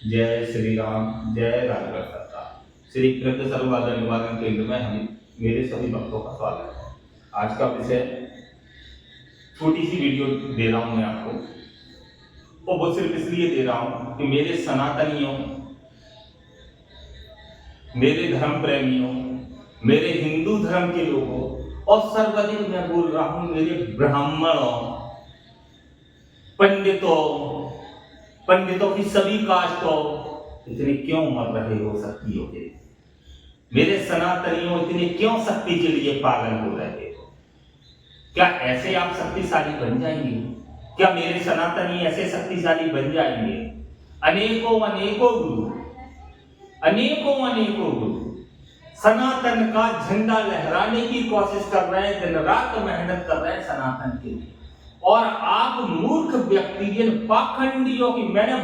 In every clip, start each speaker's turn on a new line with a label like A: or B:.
A: जय श्री राम, जय राजगढ़ सरकार। श्री कृष्ण सर्वबाधा निवारण केंद्र में हम मेरे सभी भक्तों का स्वागत है। आज का विषय छोटी सी वीडियो दे रहा हूं मैं आपको, और वो सिर्फ इसलिए दे रहा हूं कि मेरे सनातनियों, मेरे धर्म प्रेमियों, मेरे हिंदू धर्म के लोगों और सर्वाधिक मैं बोल रहा हूं मेरे ब्राह्मणों, पंडितों की सभी कास्टों, इतने क्यों मर रहे हो शक्तियों के? मेरे सनातनियों इतने क्यों शक्ति के लिए पागल हो रहे हो? क्या ऐसे आप शक्तिशाली बन जाएंगे? क्या मेरे सनातनी ऐसे शक्तिशाली बन जाएंगे? अनेकों अनेकों गुरु, अनेकों गुरु सनातन का झंडा लहराने की कोशिश कर रहे हैं, दिन रात मेहनत कर रहे हैं सनातन के लिए, और आप मूर्ख व्यक्ति, इन पाखंडियों की, मैंने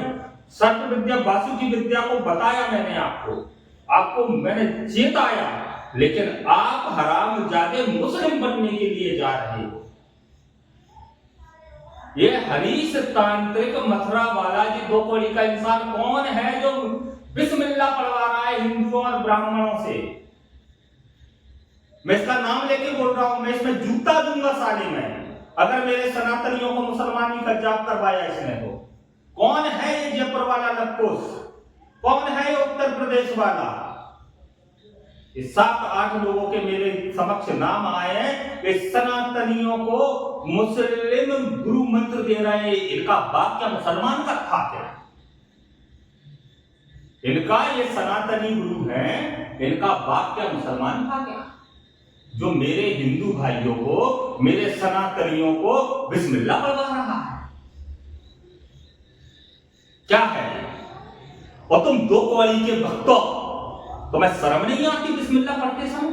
A: सर्प विद्या, वासुकी विद्या को बताया, मैंने आपको मैंने चेताया, लेकिन आप हरामजादे मुस्लिम बनने के लिए जा रहे हो। ये हरीश तांत्रिक मथुरा बालाजी दो कौड़ी का इंसान कौन है जो बिस्मिल्लाह पढ़वा रहा है हिंदुओं और ब्राह्मणों से? मैं इसका नाम लेके बोल रहा हूं, मैं इसमें जूता दूंगा साले में अगर मेरे सनातनियों को मुसलमानी का जाप करवाया इसने तो। कौन है ये जयपुर वाला लक्कोस? कौन है ये उत्तर प्रदेश वाला? इस 7-8 लोगों के मेरे समक्ष नाम आए हैं कि सनातनियों को मुस्लिम गुरु मंत्र दे रहे हैं। इनका बाप क्या मुसलमान का था क्या? इनका ये सनातनी गुरु हैं, इनका बाप क्या मुसलमान था क्या, जो मेरे हिंदू भाइयों को, मेरे सनातनियों को बिस्मिल्लाह पढ़वा रहा है? क्या है? और तुम दो कौड़ी के भक्तों, तुम्हें शर्म नहीं आती बिस्मिल्लाह पढ़ते समय?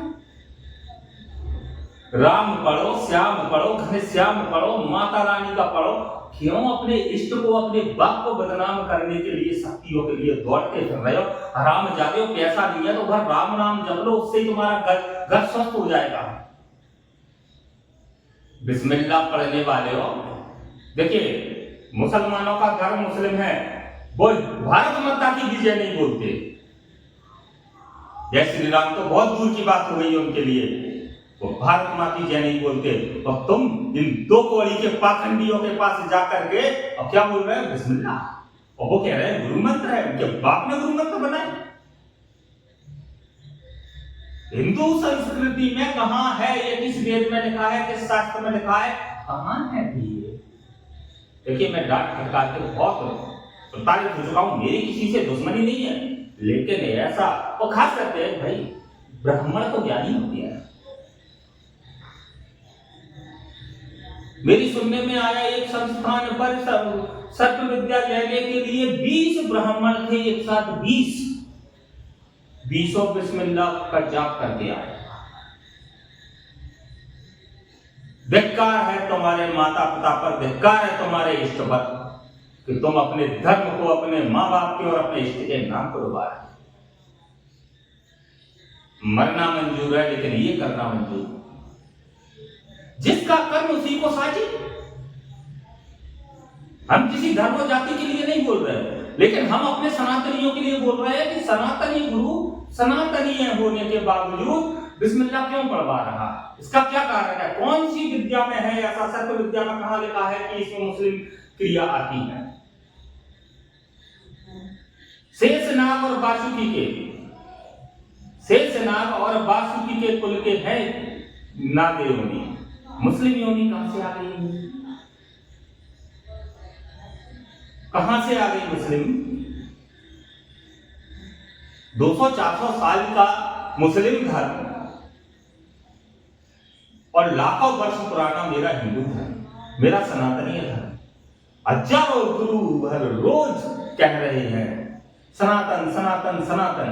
A: राम पढ़ो, श्याम पढ़ो, घनश्याम पढ़ो, माता रानी का पढ़ो। क्यों अपने इष्ट को, अपने बाप को बदनाम करने के लिए, शक्तियों के लिए दौड़ते फिर रहे हो? हरामजादे, पैसा नहीं है तो घर राम नाम जप लो, उससे ही तुम्हारा घर स्वस्थ हो जाएगा। बिस्मिल्लाह पढ़ने वाले हो, देखिए मुसलमानों का धर्म मुस्लिम है, वो भारत माता की विजय नहीं बोलते। जय श्री राम तो बहुत दूर की बात हो गई उनके लिए, वो भारत माता की जय नहीं बोलते। और तुम इन दो कौड़ी के पाखंडियों के पास जाकर के अब क्या बोल रहे हैं? बिस्मिल्लाह। और वो कह रहे हैं गुरु मंत्र है, उनके बाप ने गुरु मंत्र बनाए। हिंदू संस्कृति में कहां है ये? किस वेद में लिखा है, किस शास्त्र में लिखा है? कहां है ये? देखिए मैं डांट फटकार के बहुत प्रताड़ित हो चुका हूं, मेरी किसी से दुश्मनी नहीं है, लेकिन ऐसा, और खास करके भाई ब्राह्मण तो ज्ञानी होते हैं। मेरी सुनने में आया एक संस्थान पर सर्प विद्या लेने के लिए 20 ब्राह्मण थे एक साथ, 20 बिस्मिल्लाह का जाप करके आए। धिक्कार है तुम्हारे माता पिता पर, धिक्कार है तुम्हारे इष्ट पर कि तुम अपने धर्म को, अपने माँ बाप के और अपने इष्ट के नाम पर उबा रहे। मरना मंजूर है लेकिन ये करना मंजूर। जिसका कर्म उसी को साझी। हम किसी धर्म और जाति के लिए नहीं बोल रहे हैं, लेकिन हम अपने सनातनियों के लिए बोल रहे हैं कि सनातनी गुरु सनातनी होने के बावजूद बिस्मिल्लाह क्यों पढ़वा रहा है? इसका क्या कारण है? कौन सी विद्या में है ऐसा? सर्प विद्या में कहां लिखा है कि इसमें मुस्लिम क्रिया आती है? शेषनाग और वासुकी के, शेषनाग और वासुकी के कुल के हैं नागे योनि, मुस्लिम योनि कहां से आ गई? कहां से आ गई मुस्लिम? 200-400 साल का मुस्लिम धर्म और लाखों वर्ष पुराना मेरा हिंदू धर्म, मेरा सनातनीय धर्म, हजारों गुरु हर रोज कह रहे हैं सनातन सनातन सनातन,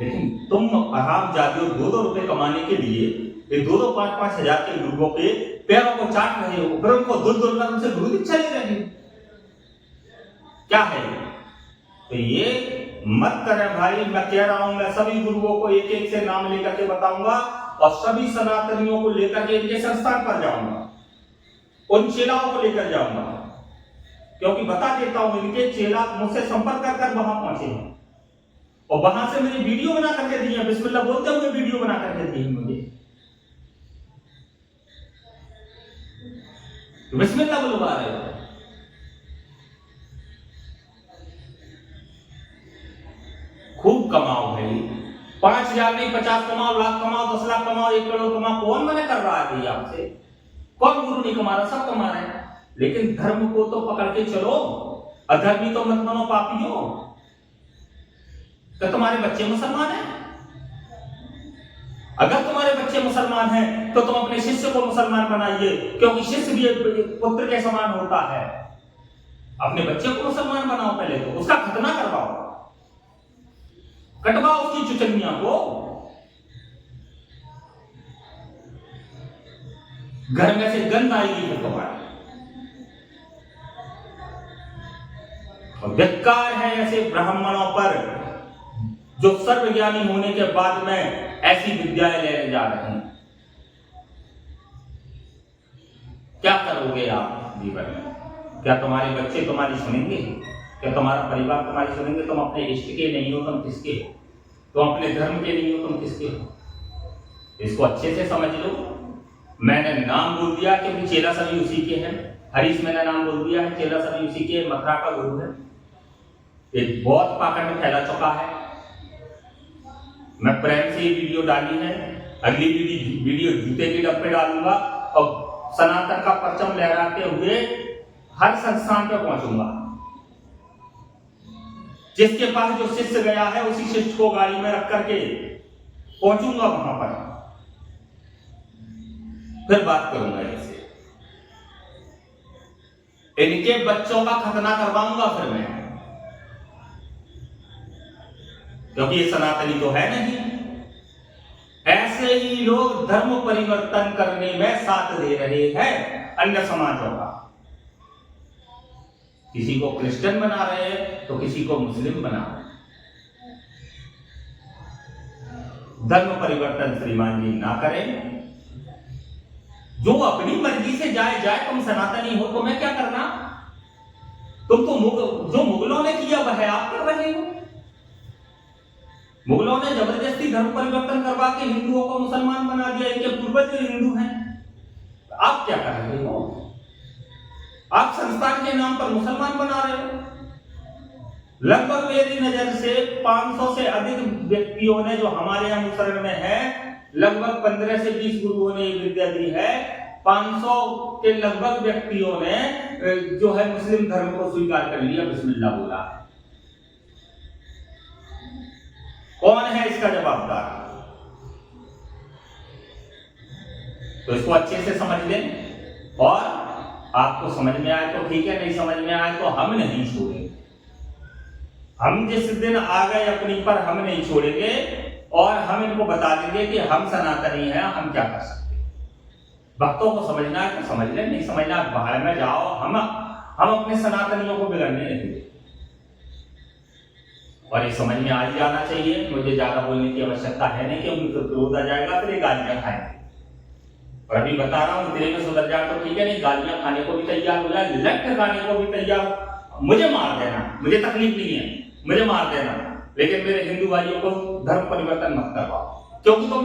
A: लेकिन तुम हरामजादियों 2-2 रुपए कमाने के लिए ये 2-5 हजार के गुरुओं के पैरों को चाट रहे हो, फिर उनको दूर कर उनसे गुरु दीक्षा ले रहे हो। क्या है? तो ये मत करें भाई, मैं कह रहा हूं, मैं सभी गुरुओं को एक एक से नाम लेकर के बताऊंगा और सभी सनातनियों को लेकर के इनके संस्थान पर जाऊंगा, उन चेलाओं को लेकर जाऊंगा क्योंकि बता देता हूं, इनके चेला मुझसे संपर्क कर वहां पहुंचे हैं और वहां से मुझे वीडियो बना करके दिए, बिस्मिल्लाह बोलते हुए वीडियो बना करके दिए मुझे। बिस्मिल्लाह बुलवा रहे हो। खूब कमाओ भाई, 5,000 नहीं 50 कमाओ, लाख कमाओ, 10 लाख कमाओ, 1 करोड़ कमाओ, कौन मना कर रहा है भाई आपसे? कौन गुरु नहीं कमा रहा? सब कमा रहे हैं। लेकिन धर्म को तो पकड़ के चलो, अधर्मी तो मत बनो, पापी हो। तो तुम्हारे बच्चे मुसलमान हैं, अगर तुम्हारे बच्चे मुसलमान हैं तो तुम अपने शिष्य को मुसलमान बनाइए, क्योंकि शिष्य भी एक पुत्र के समान होता है। अपने बच्चे को मुसलमान बनाओ, पहले तो उसका खतना करवाओ, कटवाओ उसकी चुचनिया को। घर में से गंध आएगी फिर तुम्हारी। और धिक्कार है ऐसे ब्राह्मणों पर जो सर्वज्ञानी होने के बाद में ऐसी विद्याएं लेने जा रहे हैं। क्या करोगे आप जीवन में? क्या तुम्हारे बच्चे तुम्हारी सुनेंगे? क्या तुम्हारा परिवार तुम्हारी सुनेंगे? तुम अपने इष्ट के नहीं हो, तुम किसके हो? तुम अपने धर्म के नहीं हो, तुम किसके हो? इसको अच्छे से समझ लो। मैंने नाम बोल दिया क्योंकि चेला सभी उसी के हैं। हरीश मैंने नाम बोल दिया है, चेला सभी उसी के, मथुरा का गुरु है। एक बहुत पाखंड में फैला चुका है। मैं प्रेम से ये वीडियो डाली है, अगली वीडियो जूते की डब पे डालूंगा और सनातन का परचम लहराते हुए हर संस्थान पे पहुंचूंगा। जिसके पास जो शिष्य गया है उसी शिष्य को गाड़ी में रख करके पहुंचूंगा वहां पर, फिर बात करूंगा इससे। इनके बच्चों का खतना करवाऊंगा फिर मैं, क्योंकि ये सनातनी तो है नहीं। ऐसे ही लोग धर्म परिवर्तन करने में साथ दे रहे हैं अन्य समाजों का। किसी को क्रिश्चियन बना रहे हैं तो किसी को मुस्लिम बना रहे हैं। धर्म परिवर्तन श्रीमान जी ना करें। जो अपनी मर्जी से जाए। तुम सनातनी हो तो मैं क्या करना? तुम तो जो मुगलों ने किया वह आप कर रहे हो। मुगलों ने जबरदस्ती धर्म परिवर्तन करवा के हिंदुओं को मुसलमान बना दिया। इनके पूर्वज हिंदू हैं, आप क्या कर रहे हो? आप संस्थान के नाम पर मुसलमान बना रहे हो। लगभग मेरी नजर से 500 से अधिक व्यक्तियों ने जो हमारे अनुसरण में है, लगभग 15 से 20 गुरुओं ने विद्या दी है। 500 के लगभग व्यक्तियों ने जो है मुस्लिम धर्म को स्वीकार कर लिया, बिस्मिल्लाह बोला। कौन है इसका जवाबदार? तो इसको अच्छे से समझ लें, और आपको समझ में आए तो ठीक है, नहीं समझ में आए तो हम नहीं छोड़ेंगे। हम जिस दिन आ गए अपनी पर, हम नहीं छोड़ेंगे और हम इनको बता देंगे कि हम सनातनी हैं, हम क्या कर सकते हैं। भक्तों को समझना है तो समझ लें, नहीं समझना बाहर में जाओ। हम अपने सनातनियों को बिगड़ने नहीं देंगे। और ये समझ में आ ही जाना चाहिए। मुझे ज्यादा बोलने की आवश्यकता है नहीं, क्योंकि उनको क्रोध आ जाएगा, फिर ये गालियां खाएंगे। और अभी बता रहा हूं, इतने में सुधर जाए तो ठीक है, नहीं गालियां खाने को भी तैयार हो जाए, लट खाने को भी तैयार। मुझे मार देना, मुझे तकलीफ नहीं है, मुझे मार देना, लेकिन मेरे हिंदू भाइयों को धर्म परिवर्तन मत करवाओ। क्योंकि तो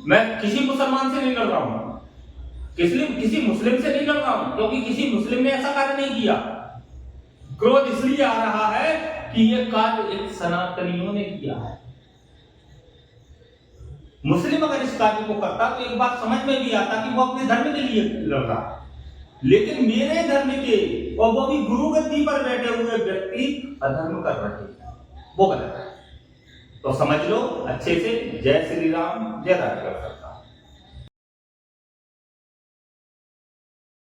A: मैं किसी मुसलमान से नहीं लड़ रहा हूं, किसी मुस्लिम से नहीं लड़ रहा हूं, क्योंकि किसी मुस्लिम ने ऐसा कार्य नहीं किया। क्रोध इसलिए आ रहा है कि यह कार्य एक सनातनियों ने किया है। मुस्लिम अगर इस कार्य को करता तो एक बात समझ में भी आता कि वो अपने धर्म के लिए लड़ रहा है, लेकिन मेरे धर्म के, और वो भी गुरु गद्दी पर बैठे हुए व्यक्ति अधर्म कर रहे हैं, वो गलत है। तो समझ लो अच्छे से। जय श्री राम, जय राधे।